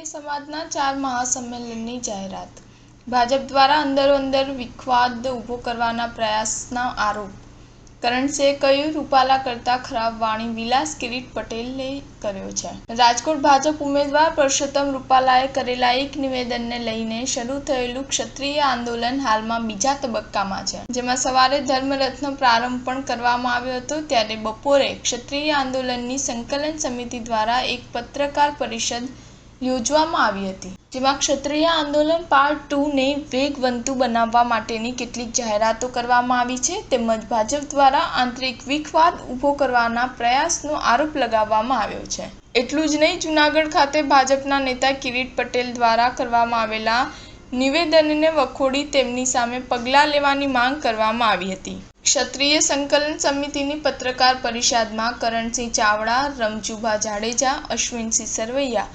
સમાજના 4 મહાસંમેલનની જાહેરાત. ભાજપ દ્વારા અંદરોઅંદર વિખવાદ ઊભો કરવાના પ્રયાસનો આરોપ. કરણસિંહે કહ્યું, રૂપાલા કરતાં ખરાબ વાણી વિલાસ કિરીટ પટેલે કર્યો છે. રાજકોટ ભાજપ ઉમેદવાર પરસોત્તમ રૂપાલાએ કરેલા એક નિવેદનને લઈને શરૂ થયેલું ક્ષત્રિય આંદોલન હાલમાં બીજા તબક્કામાં છે, જેમાં સવારે ધર્મરથનો પ્રારંભ પણ કરવામાં આવ્યો હતો. ત્યારે બપોરે ક્ષત્રિય આંદોલનની સંકલન સમિતિ દ્વારા એક પત્રકાર પરિષદ યોજવામાં આવી હતી, જેમાં ક્ષત્રિય આંદોલન પાર્ટ 2 ને વેગવંતુ બનાવવા માટેની કેટલીક જાહેરાતો કરવામાં આવી છે, તેમજ ભાજપ દ્વારા આંતરિક વિખવાદ ઊભો કરવાના પ્રયાસનો આરોપ લગાવવામાં આવ્યો છે. એટલું જ નહીં, જૂનાગઢ ખાતે ભાજપના નેતા કિરીટ પટેલ દ્વારા કરવામાં આવેલા નિવેદનને વખોડી તેમની સામે પગલાં લેવાની માંગ કરવામાં આવી હતી. ક્ષત્રિય સંકલન સમિતિની પત્રકાર પરિષદમાં કરણસિંહ ચાવડા, રમજુભા જાડેજા, અશ્વિનસિંહ સરવૈયા,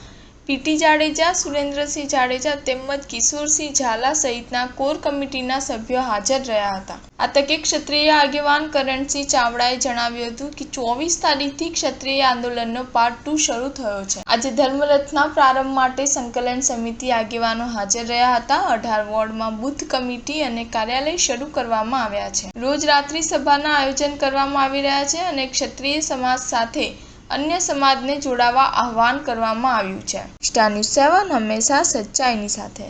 પીટી જાડેજા, સુરેન્દ્રસિંહ જાડેજા તેમજ કિશોરસિંહ ઝાલા સહિતના કોર કમિટીના સભ્યો હાજર રહ્યા હતા. આ તકે ક્ષત્રિય આગેવાન કરણસિંહ ચાવડાએ જણાવ્યું હતું કે 24 તારીખથી ક્ષત્રિય આંદોલનનો પાર્ટ 2 શરૂ થયો છે. આજે ધર્મરથના પ્રારંભ માટે સંકલન સમિતિ આગેવાનો હાજર રહ્યા હતા. 18 વોર્ડમાં બૂથ કમિટી અને કાર્યાલય શરૂ કરવામાં આવ્યા છે. રોજ રાત્રિ સભાના આયોજન કરવામાં આવી રહ્યા છે અને ક્ષત્રિય સમાજ સાથે અન્ય સમાજને જોડાવા આહ્વાન કરવામાં આવ્યું છે. સ્ટાર ન્યૂઝ 7 હંમેશા સચ્ચાઈની સાથે.